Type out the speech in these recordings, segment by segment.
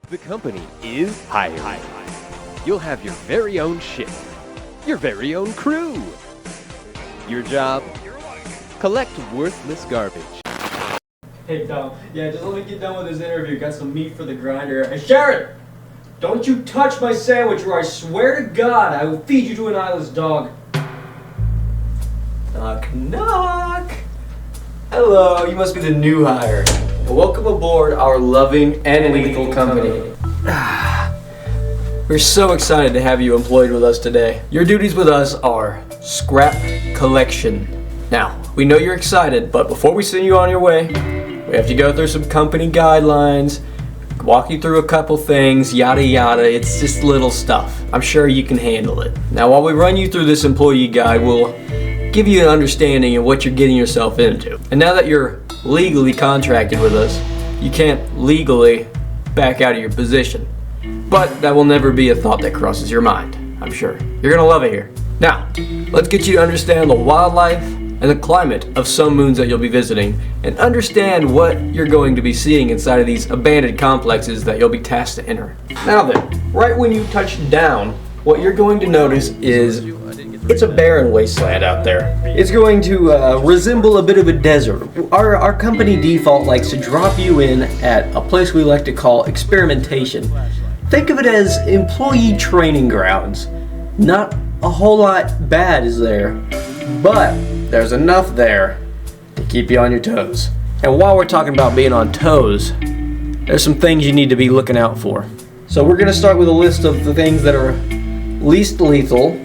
The company is Hive. You'll have your very own ship, your very own crew. Your job? Collect worthless garbage. Hey Tom, yeah, just let me get done with this interview. Got some meat for the grinder. Hey Sharon! Don't you touch my sandwich or I swear to God I will feed you to an eyeless dog. Knock knock! Hello, you must be the new hire. Welcome aboard our loving and lethal company. We're so excited to have you employed with us today. Your duties with us are scrap collection. Now, we know you're excited, but before we send you on your way, we have to go through some company guidelines, walk you through a couple things, yada yada. It's just little stuff. I'm sure you can handle it. Now, while we run you through this employee guide, we'll give you an understanding of what you're getting yourself into. And now that you're legally contracted with us, you can't legally back out of your position. But that will never be a thought that crosses your mind, I'm sure. You're gonna love it here. Now, let's get you to understand the wildlife and the climate of some moons that you'll be visiting, and understand what you're going to be seeing inside of these abandoned complexes that you'll be tasked to enter. Now then, right when you touch down, what you're going to notice is it's a barren wasteland out there. It's going to resemble a bit of a desert. Our company default likes to drop you in at a place we like to call experimentation. Think of it as employee training grounds. Not a whole lot bad is there, but there's enough there to keep you on your toes. And while we're talking about being on toes, there's some things you need to be looking out for. So we're gonna start with a list of the things that are least lethal,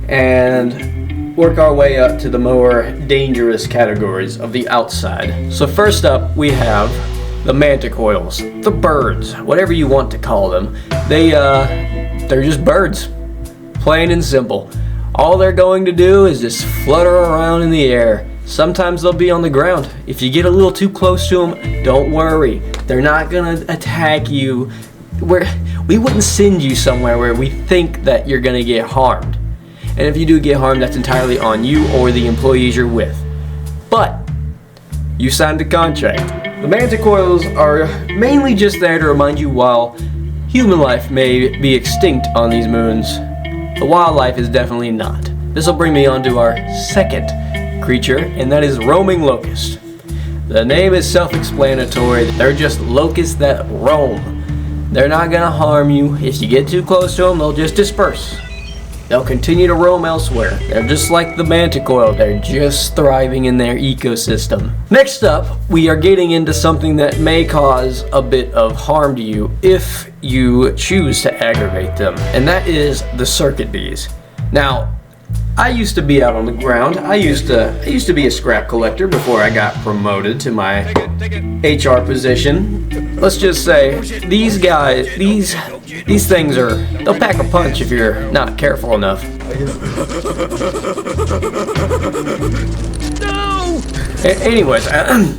and work our way up to the more dangerous categories of the outside. So first up, we have the manticoils, the birds, whatever you want to call them. They're just birds, plain and simple. All they're going to do is just flutter around in the air. Sometimes they'll be on the ground. If you get a little too close to them, don't worry. They're not gonna attack you. We wouldn't send you somewhere where we think that you're gonna get harmed. And if you do get harmed, that's entirely on you or the employees you're with. But you signed a contract. The manticoils are mainly just there to remind you while human life may be extinct on these moons, the wildlife is definitely not. This will bring me on to our second creature, and that is roaming locust. The name is self-explanatory. They're just locusts that roam. They're not gonna harm you. If you get too close to them, they'll just disperse. They'll continue to roam elsewhere. They're just like the manticoil. They're just thriving in their ecosystem. Next up, we are getting into something that may cause a bit of harm to you if you choose to aggravate them, and that is the circuit bees. Now, I used to be out on the ground. I used to be a scrap collector before I got promoted to my HR position. Let's just say these guys, these things they'll pack a punch if you're not careful enough. No! Anyways,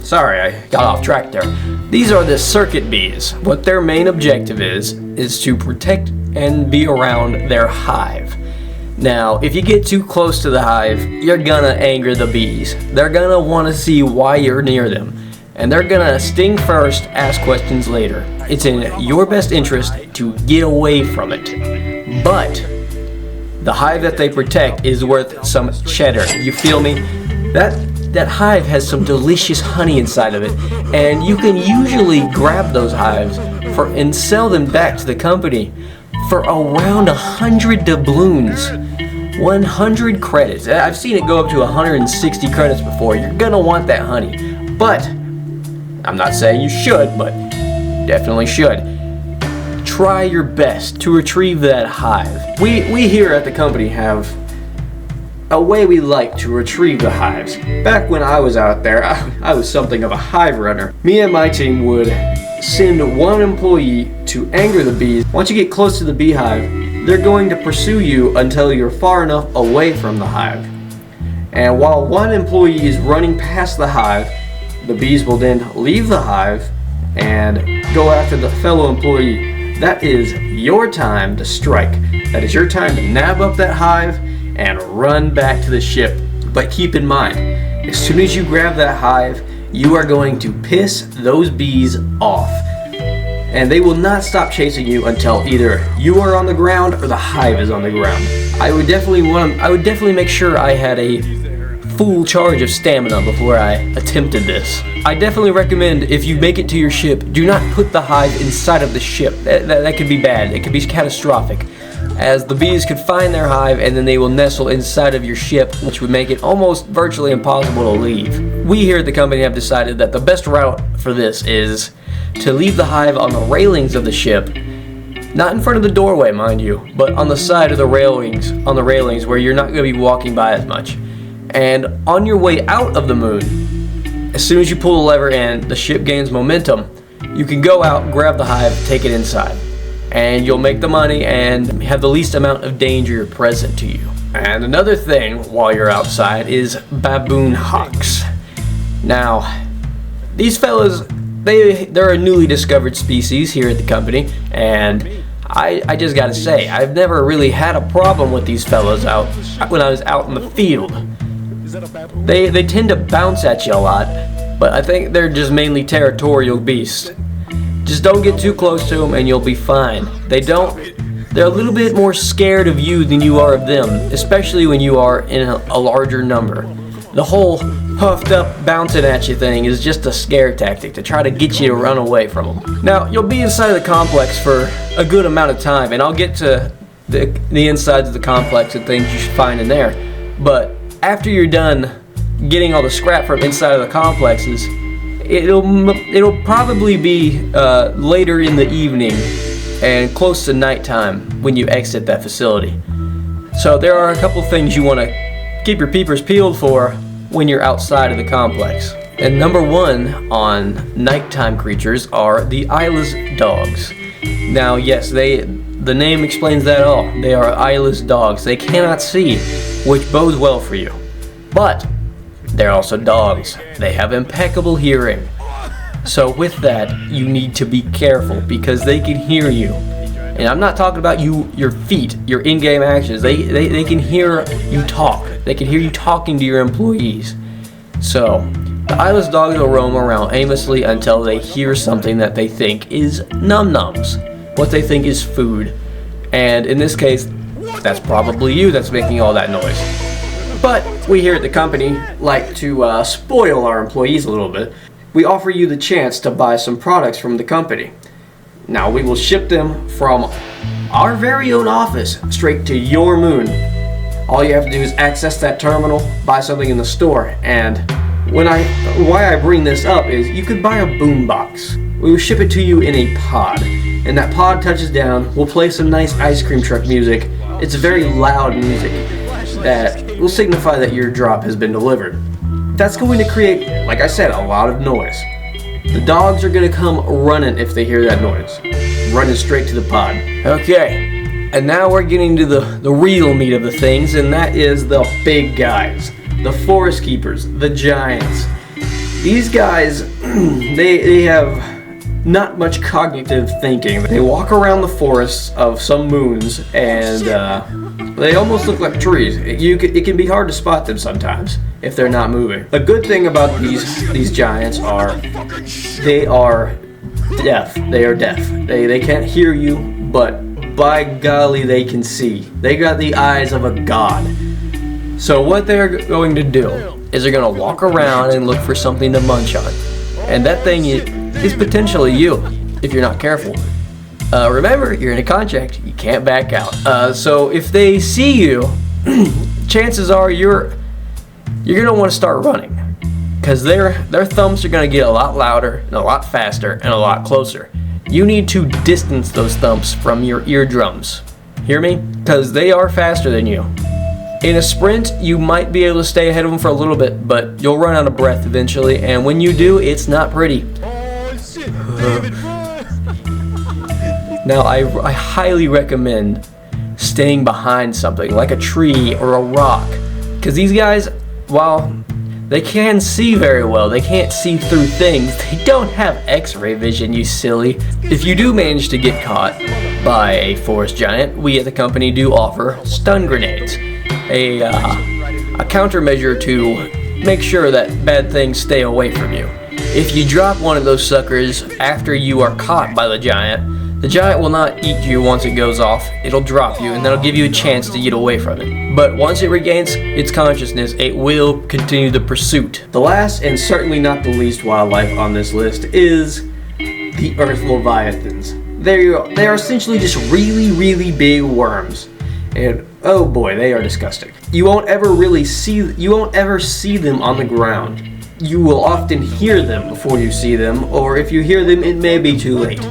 sorry, I got off track there. These are the circuit bees. What their main objective is to protect and be around their hive. Now, if you get too close to the hive, you're gonna anger the bees. They're gonna want to see why you're near them, and they're gonna sting first, ask questions later. It's in your best interest to get away from it. But the hive that they protect is worth some cheddar. You feel me? That hive has some delicious honey inside of it, and you can usually grab those hives and sell them back to the company for around 100 doubloons. 100 credits. I've seen it go up to 160 credits before. You're gonna want that honey. But I'm not saying you should, but definitely should. Try your best to retrieve that hive. We here at the company have a way we like to retrieve the hives. Back when I was out there, I was something of a hive runner. Me and my team would send one employee to anger the bees. Once you get close to the beehive, they're going to pursue you until you're far enough away from the hive. And while one employee is running past the hive, the bees will then leave the hive and go after the fellow employee. That is your time to strike. That is your time to nab up that hive and run back to the ship. But keep in mind, as soon as you grab that hive, you are going to piss those bees off. and they will not stop chasing you until either you are on the ground or the hive is on the ground. I would definitely make sure I had a full charge of stamina before I attempted this. I definitely recommend, if you make it to your ship, do not put the hive inside of the ship. That could be bad. It could be catastrophic, as the bees could find their hive and then they will nestle inside of your ship, which would make it almost virtually impossible to leave. We here at the company have decided that the best route for this is to leave the hive on the railings of the ship, not in front of the doorway, mind you, but on the side of the railings, where you're not going to be walking by as much. And on your way out of the moon, as soon as you pull the lever and the ship gains momentum, you can go out, grab the hive, take it inside, and you'll make the money and have the least amount of danger present to you. And another thing while you're outside is baboon hawks. Now, these fellas, they're a newly discovered species here at the company, and I just gotta say, I've never really had a problem with these fellas when I was out in the field. They tend to bounce at you a lot, but I think they're just mainly territorial beasts. Just don't get too close to them and you'll be fine. They're a little bit more scared of you than you are of them, especially when you are in a larger number. The whole puffed up bouncing at you thing is just a scare tactic to try to get you to run away from them. Now, you'll be inside of the complex for a good amount of time, and I'll get to the insides of the complex and things you should find in there. But after you're done getting all the scrap from inside of the complexes, it'll probably be later in the evening and close to nighttime when you exit that facility. So there are a couple things you want to keep your peepers peeled for when you're outside of the complex. And number one on nighttime creatures are the eyeless dogs. Now, yes, the name explains that all. They are eyeless dogs. They cannot see, which bodes well for you. But they're also dogs. They have impeccable hearing. So with that, you need to be careful because they can hear you. And I'm not talking about your feet, your in-game actions. They can hear you talk. They can hear you talking to your employees. So the eyeless dogs will roam around aimlessly until they hear something that they think is num-nums, what they think is food. And in this case, that's probably you that's making all that noise. But we here at the company like to spoil our employees a little bit. We offer you the chance to buy some products from the company. Now, we will ship them from our very own office straight to your moon. All you have to do is access that terminal, buy something in the store, and why I bring this up is you could buy a boombox. We will ship it to you in a pod, and that pod touches down. We'll play some nice ice cream truck music. It's very loud music that will signify that your drop has been delivered. That's going to create, like I said, a lot of noise. The dogs are going to come running if they hear that noise. Running straight to the pod. Okay, and now we're getting to the real meat of the things, and that is the big guys. The forest keepers, the giants. These guys, they have not much cognitive thinking. They walk around the forests of some moons, and they almost look like trees. It can be hard to spot them sometimes if they're not moving. The good thing about these giants are they are deaf. They are deaf. They can't hear you, but by golly, they can see. They got the eyes of a god. So what they're going to do is they're going to walk around and look for something to munch on. And that thing is potentially you, if you're not careful. Remember, you're in a contract. You can't back out. So if they see you, chances are you're going to want to start running. Because their thumps are going to get a lot louder and a lot faster and a lot closer. You need to distance those thumps from your eardrums. Hear me? Because they are faster than you. In a sprint, you might be able to stay ahead of them for a little bit, but you'll run out of breath eventually, and when you do, it's not pretty. Now, I highly recommend staying behind something, like a tree or a rock, because these guys, while they can see very well, they can't see through things. They don't have X-ray vision, you silly. If you do manage to get caught by a forest giant, we at the company do offer stun grenades. A countermeasure to make sure that bad things stay away from you. If you drop one of those suckers after you are caught by the giant will not eat you once it goes off. It'll drop you, and that'll give you a chance to get away from it. But once it regains its consciousness, it will continue the pursuit. The last, and certainly not the least wildlife on this list, is the earth leviathans. They are essentially just really, really big worms. And oh boy, they are disgusting. You won't ever see them on the ground. You will often hear them before you see them, or if you hear them, it may be too late.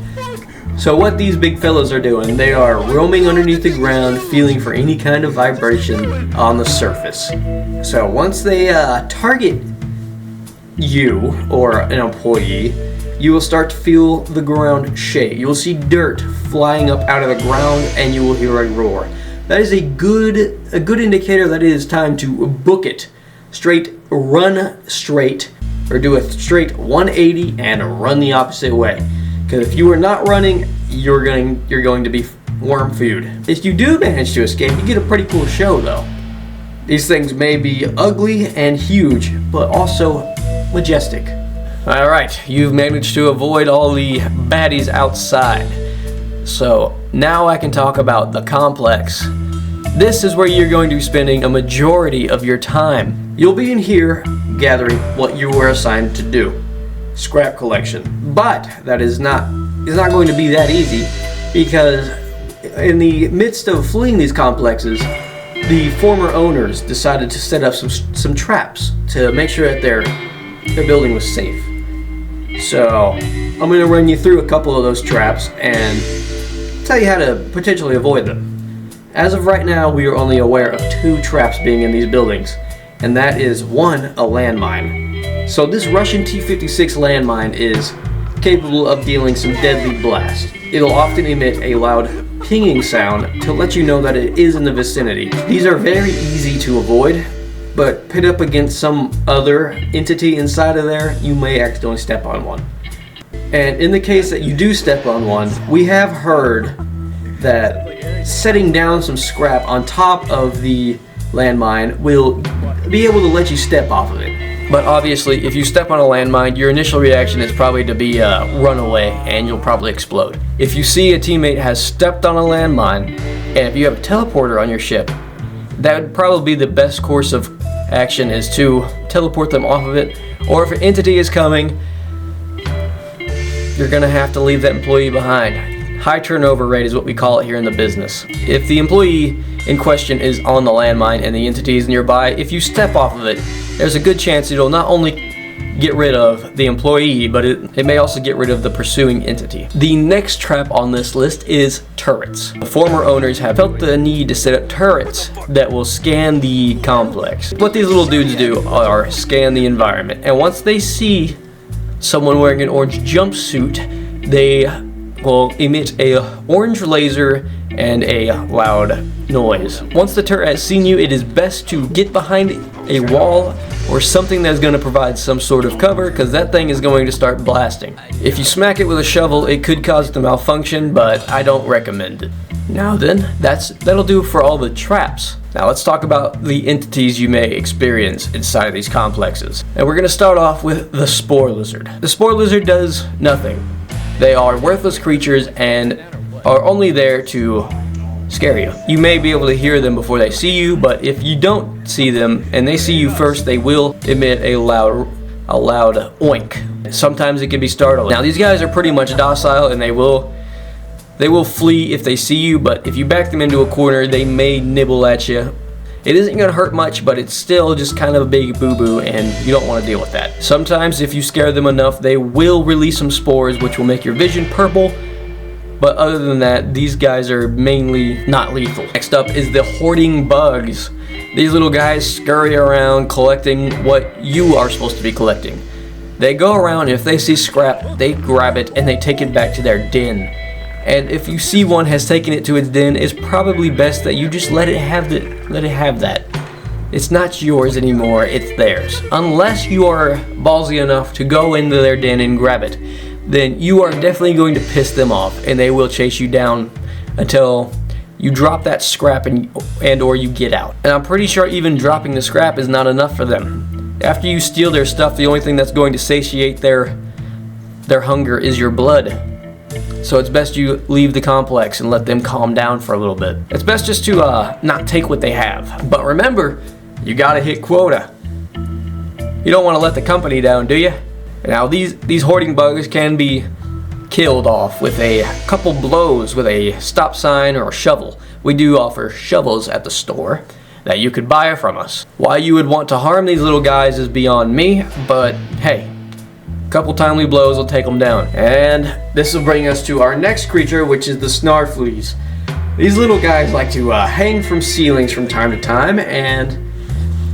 So what these big fellows are doing, they are roaming underneath the ground, feeling for any kind of vibration on the surface. So once they target you, or an employee, you will start to feel the ground shake. You will see dirt flying up out of the ground, and you will hear a roar. That is a good indicator that it is time to book it. Run straight, or do a straight 180 and run the opposite way. Because if you are not running, you're going to be worm food. If you do manage to escape, you get a pretty cool show though. These things may be ugly and huge, but also majestic. Alright, you've managed to avoid all the baddies outside. So now I can talk about the complex. This is where you're going to be spending a majority of your time. You'll be in here gathering what you were assigned to do. Scrap collection. But that is not going to be that easy, because in the midst of fleeing these complexes, the former owners decided to set up some traps to make sure that their building was safe. So I'm going to run you through a couple of those traps and tell you how to potentially avoid them. As of right now, we are only aware of 2 traps being in these buildings, and that is 1, a landmine. So this Russian T-56 landmine is capable of dealing some deadly blast. It'll often emit a loud pinging sound to let you know that it is in the vicinity. These are very easy to avoid, but pit up against some other entity inside of there, you may accidentally step on one. And in the case that you do step on one, we have heard that setting down some scrap on top of the landmine will be able to let you step off of it. But obviously, if you step on a landmine, your initial reaction is probably to be run away, and you'll probably explode. If you see a teammate has stepped on a landmine, and if you have a teleporter on your ship, that would probably be the best course of action, is to teleport them off of it. Or if an entity is coming, you're gonna have to leave that employee behind. High turnover rate is what we call it here in the business. If the employee in question is on the landmine and the entity is nearby, if you step off of it, there's a good chance it'll not only get rid of the employee, but it may also get rid of the pursuing entity. The next trap on this list is turrets. The former owners have felt the need to set up turrets that will scan the complex. What these little dudes do are scan the environment, and once they see someone wearing an orange jumpsuit, they will emit a orange laser and a loud noise. Once the turret has seen you, it is best to get behind a wall or something that's going to provide some sort of cover, because that thing is going to start blasting. If you smack it with a shovel, it could cause it to malfunction, but I don't recommend it. Now then, that'll do for all the traps. Now let's talk about the entities you may experience inside of these complexes. And we're going to start off with the spore lizard. The spore lizard does nothing. They are worthless creatures and are only there to scare you. You may be able to hear them before they see you, but if you don't see them and they see you first, they will emit a loud oink. Sometimes it can be startling. Now these guys are pretty much docile, and they will flee if they see you, but if you back them into a corner, they may nibble at you. It isn't going to hurt much, but it's still just kind of a big boo-boo, and you don't want to deal with that. Sometimes if you scare them enough, they will release some spores, which will make your vision purple. But other than that, these guys are mainly not lethal. Next up is the hoarding bugs. These little guys scurry around collecting what you are supposed to be collecting. They go around, and if they see scrap, they grab it and they take it back to their den. And if you see one has taken it to its den, it's probably best that you just let it have that. It's not yours anymore, it's theirs. Unless you are ballsy enough to go into their den and grab it, then you are definitely going to piss them off, and they will chase you down until you drop that scrap and or you get out. And I'm pretty sure even dropping the scrap is not enough for them. After you steal their stuff, the only thing that's going to satiate their hunger is your blood. So it's best you leave the complex and let them calm down for a little bit. It's best just to not take what they have. But remember, you gotta hit quota. You don't want to let the company down, do you? Now these hoarding bugs can be killed off with a couple blows with a stop sign or a shovel. We do offer shovels at the store that you could buy from us. Why you would want to harm these little guys is beyond me, but hey, a couple timely blows will take them down. And this will bring us to our next creature, which is the snarfleas. These little guys like to hang from ceilings from time to time and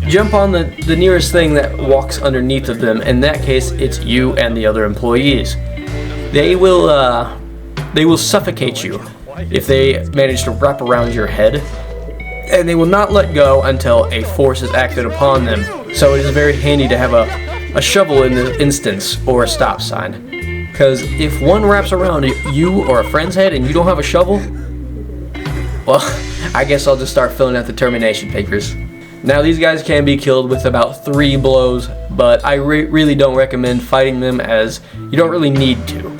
jump on the nearest thing that walks underneath of them. In that case, it's you and the other employees. They will suffocate you if they manage to wrap around your head, and they will not let go until a force is acted upon them. So it is very handy to have a shovel in this instance, or a stop sign. Because if one wraps around you or a friend's head and you don't have a shovel, well, I guess I'll just start filling out the termination papers. Now these guys can be killed with about 3 blows, but I really don't recommend fighting them, as you don't really need to.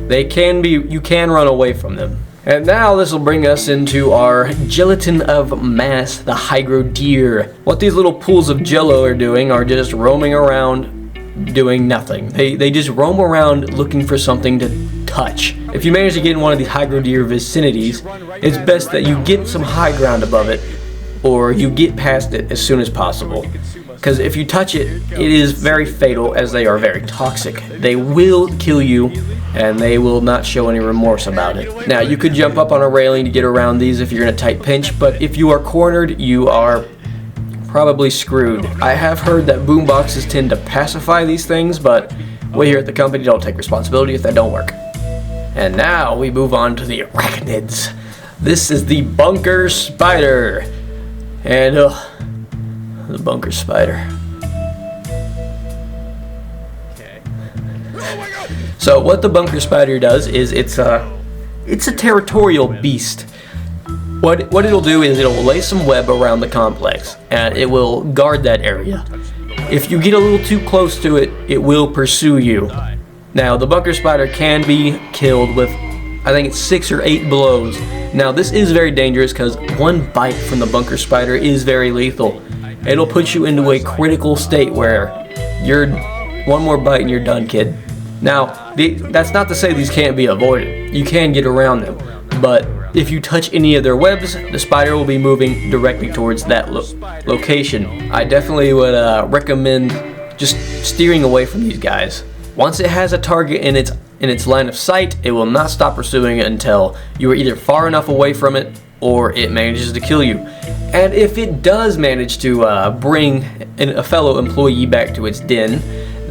You can run away from them. And now this will bring us into our gelatin of mass, the hygro deer. What these little pools of jello are doing are just roaming around doing nothing. They just roam around looking for something to touch. If you manage to get in one of these hygro deer vicinities, it's best that you get some high ground above it, or you get past it as soon as possible. Because if you touch it, it is very fatal, as they are very toxic. They will kill you, and they will not show any remorse about it. Now, you could jump up on a railing to get around these if you're in a tight pinch, but if you are cornered, you are probably screwed. I have heard that boomboxes tend to pacify these things, but we here at the company don't take responsibility if that don't work. And now we move on to the arachnids. This is the bunker spider. And the bunker spider. Okay. So what the bunker spider does is it's a territorial beast. What it'll do is it'll lay some web around the complex, and it will guard that area. If you get a little too close to it, it will pursue you. Now the bunker spider can be killed with, I think it's 6 or 8 blows. Now this is very dangerous because one bite from the bunker spider is very lethal. It'll put you into a critical state where you're one more bite and you're done, kid. Now that's not to say these can't be avoided. You can get around them, but if you touch any of their webs, the spider will be moving directly towards that location. I definitely would recommend just steering away from these guys. Once it has a target in its line of sight, it will not stop pursuing it until you are either far enough away from it or it manages to kill you. And if it does manage to bring a fellow employee back to its den,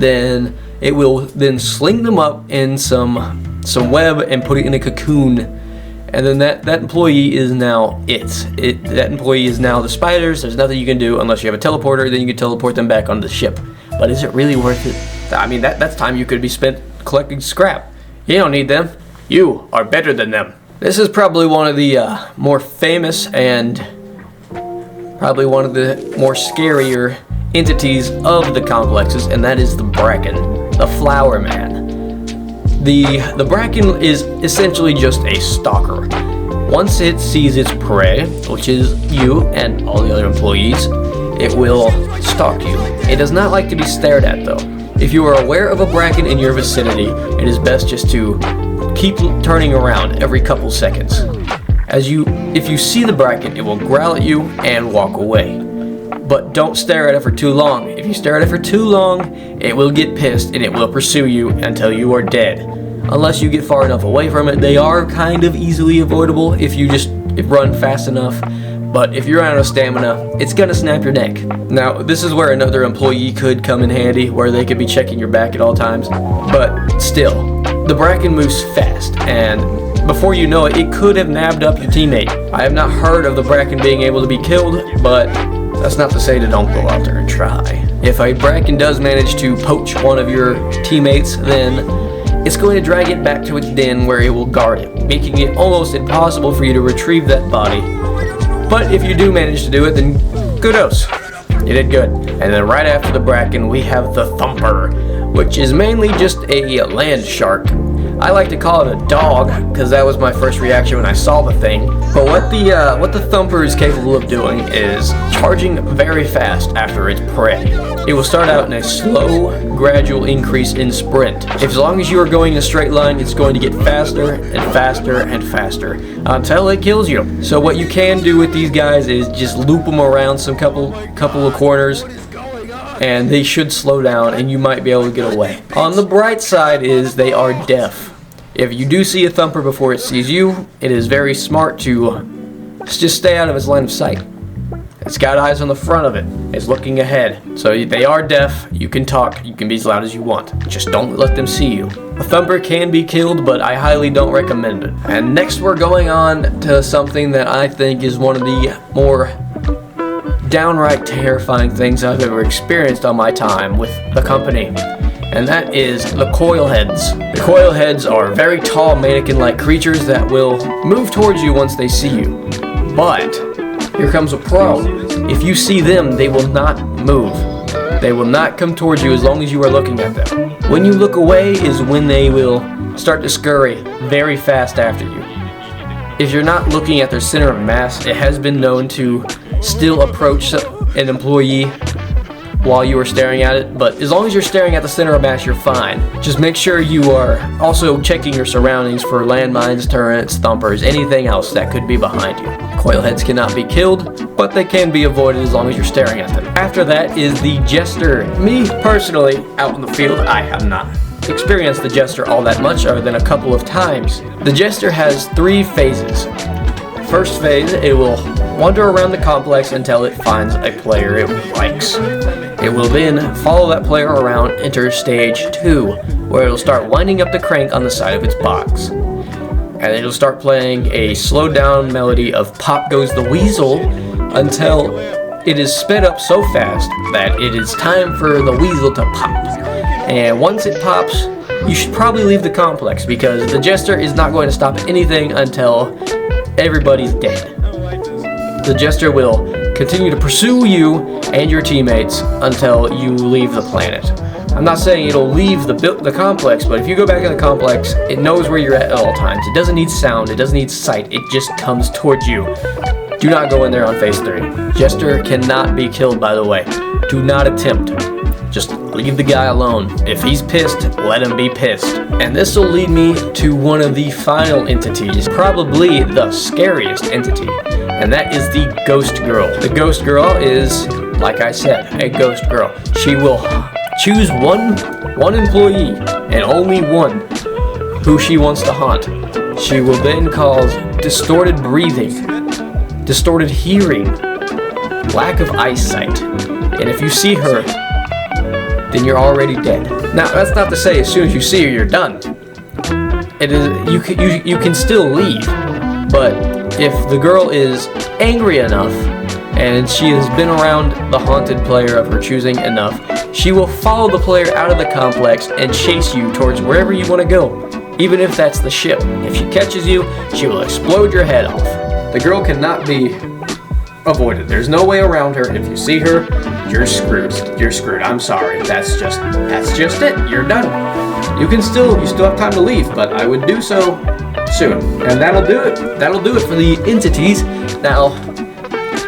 then it will then sling them up in some web and put it in a cocoon. And then that employee is now that employee is now the spiders. There's nothing you can do unless you have a teleporter. Then you can teleport them back onto the ship. But is it really worth it? I mean, that's time you could be spent collecting scrap. You don't need them. You are better than them. This is probably one of the more famous and probably one of the more scarier entities of the complexes, and that is the Bracken, the Flower Man. The Bracken is essentially just a stalker. Once it sees its prey, which is you and all the other employees, it will stalk you. It does not like to be stared at, though. If you are aware of a Bracken in your vicinity, it is best just to keep turning around every couple seconds. If you see the Bracken, it will growl at you and walk away. But don't stare at it for too long. If you stare at it for too long, it will get pissed and it will pursue you until you are dead. Unless you get far enough away from it, they are kind of easily avoidable if you just run fast enough. But if you're out of stamina, it's gonna snap your neck. Now, this is where another employee could come in handy, where they could be checking your back at all times. But still, the Bracken moves fast, and before you know it, it could have nabbed up your teammate. I have not heard of the Bracken being able to be killed, but that's not to say to don't go out there and try. If a Bracken does manage to poach one of your teammates, then it's going to drag it back to its den where it will guard it, making it almost impossible for you to retrieve that body. But if you do manage to do it, then kudos. You did good. And then right after the Bracken, we have the Thumper, which is mainly just a land shark. I like to call it a dog because that was my first reaction when I saw the thing. But what the Thumper is capable of doing is charging very fast after its prey. It will start out in a slow, gradual increase in sprint. As long as you are going in a straight line, it's going to get faster and faster and faster until it kills you. So what you can do with these guys is just loop them around some couple of corners, and they should slow down and you might be able to get away. On the bright side is they are deaf. If you do see a Thumper before it sees you, it is very smart to just stay out of its line of sight. It's got eyes on the front of it. It's looking ahead. So they are deaf. You can talk. You can be as loud as you want. Just don't let them see you. A Thumper can be killed, but I highly don't recommend it. And next we're going on to something that I think is one of the more downright terrifying things I've ever experienced on my time with the company. And that is the coilheads. The coilheads are very tall mannequin-like creatures that will move towards you once they see you. But here comes a pro. If you see them, they will not move. They will not come towards you as long as you are looking at them. When you look away is when they will start to scurry very fast after you. If you're not looking at their center of mass, it has been known to still approach an employee while you are staring at it, but as long as you're staring at the center of mass, you're fine. Just make sure you are also checking your surroundings for landmines, turrets, thumpers, anything else that could be behind you. Coilheads cannot be killed, but they can be avoided as long as you're staring at them. After that is the Jester. Me, personally, out in the field, I have not experienced the Jester all that much other than a couple of times. The Jester has 3 phases. First phase, it will wander around the complex until it finds a player it likes. It will then follow that player around, enter stage 2, where it'll start winding up the crank on the side of its box. And it'll start playing a slowed down melody of Pop Goes the Weasel until it is sped up so fast that it is time for the weasel to pop. And once it pops, you should probably leave the complex because the Jester is not going to stop anything until everybody's dead. The Jester will continue to pursue you and your teammates until you leave the planet. I'm not saying it'll leave the complex, but if you go back in the complex, it knows where you're at all times. It doesn't need sound, it doesn't need sight, it just comes towards you. Do not go in there on phase 3. Jester cannot be killed, by the way. Do not attempt. Just leave the guy alone. If he's pissed, let him be pissed. And this will lead me to one of the final entities, probably the scariest entity, and that is the Ghost Girl. The Ghost Girl is, like I said, a ghost girl. She will choose one employee, and only one, who she wants to haunt. She will then cause distorted breathing, distorted hearing, lack of eyesight, and if you see her, then you're already dead. Now, that's not to say as soon as you see her, you're done. It is you can still leave, but if the girl is angry enough and she has been around the haunted player of her choosing enough, she will follow the player out of the complex and chase you towards wherever you want to go, even if that's the ship. If she catches you, she will explode your head off. The girl cannot be avoided. There's no way around her. If you see her, you're screwed. You're screwed. I'm sorry. That's just it. You're done. You still have time to leave, but I would do so soon. And that'll do it. That'll do it for the entities. Now,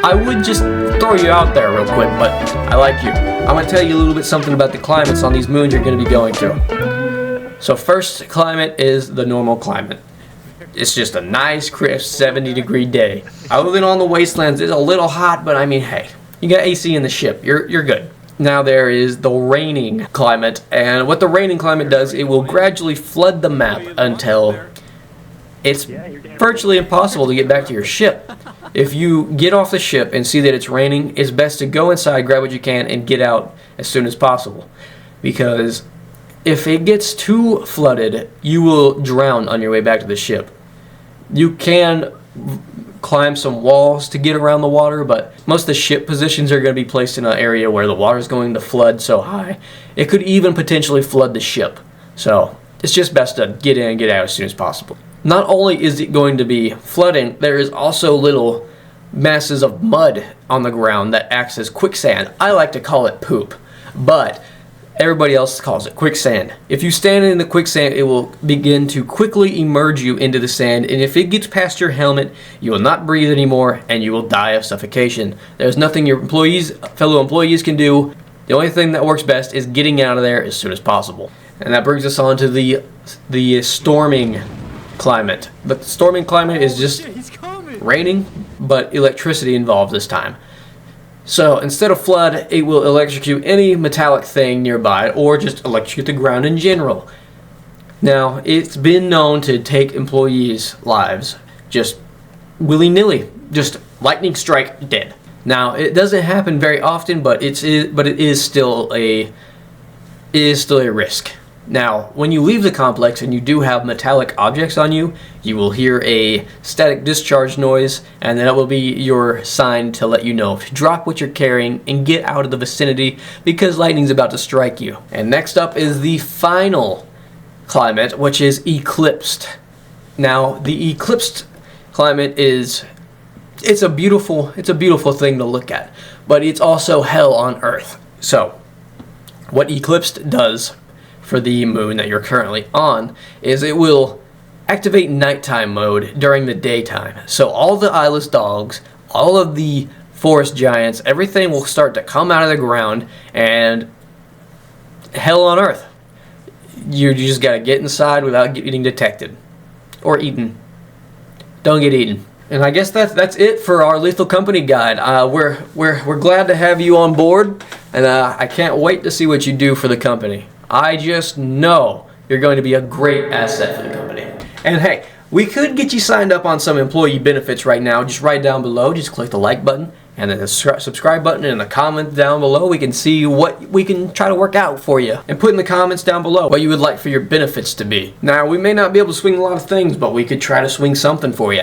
I would just throw you out there real quick, but I like you. I'm going to tell you a little bit something about the climates on these moons you're going to be going to. So first climate is the normal climate. It's just a nice, crisp 70-degree day. Other than on the wastelands, it's a little hot, but I mean, hey, you got AC in the ship. You're good. Now there is the raining climate, and what the raining climate does, it will gradually flood the map until it's virtually impossible to get back to your ship. If you get off the ship and see that it's raining, it's best to go inside, grab what you can, and get out as soon as possible. Because if it gets too flooded, you will drown on your way back to the ship. You can climb some walls to get around the water, but most of the ship positions are going to be placed in an area where the water is going to flood so high, it could even potentially flood the ship. So it's just best to get in and get out as soon as possible. Not only is it going to be flooding, there is also little masses of mud on the ground that acts as quicksand. I like to call it poop, but everybody else calls it quicksand. If you stand in the quicksand, it will begin to quickly immerse you into the sand, and if it gets past your helmet, you will not breathe anymore and you will die of suffocation. There's nothing your fellow employees can do. The only thing that works best is getting out of there as soon as possible. And that brings us on to the storming climate. The storming climate is just raining, but electricity involved this time. So instead of flood, it will electrocute any metallic thing nearby, or just electrocute the ground in general. Now, it's been known to take employees' lives just willy-nilly, just lightning strike, dead. Now, it doesn't happen very often, but it is still a risk. Now, when you leave the complex and you do have metallic objects on you, you will hear a static discharge noise, and that will be your sign to let you know to drop what you're carrying and get out of the vicinity, because lightning's about to strike you. And next up is the final climate, which is eclipsed. Now, the eclipsed climate it's a beautiful thing to look at, but it's also hell on Earth. So, what eclipsed does for the moon that you're currently on is it will activate nighttime mode during the daytime. So all the eyeless dogs, all of the forest giants, everything will start to come out of the ground, and hell on Earth. You just gotta get inside without getting detected or eaten. Don't get eaten. And I guess that's it for our Lethal Company guide. We're glad to have you on board, and I can't wait to see what you do for the company. I just know you're going to be a great asset for the company. And hey, we could get you signed up on some employee benefits right now. Just right down below, just click the like button and then the subscribe button and the comment down below. We can see what we can try to work out for you. And put in the comments down below what you would like for your benefits to be. Now, we may not be able to swing a lot of things, but we could try to swing something for you.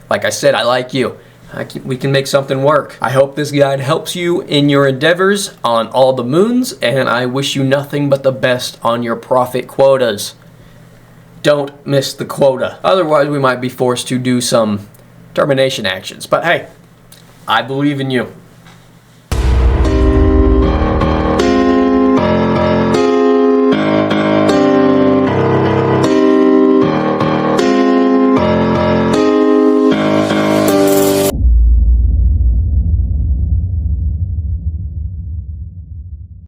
Like I said, I like you. We can make something work. I hope this guide helps you in your endeavors on all the moons, and I wish you nothing but the best on your profit quotas. Don't miss the quota. Otherwise, we might be forced to do some termination actions. But hey, I believe in you.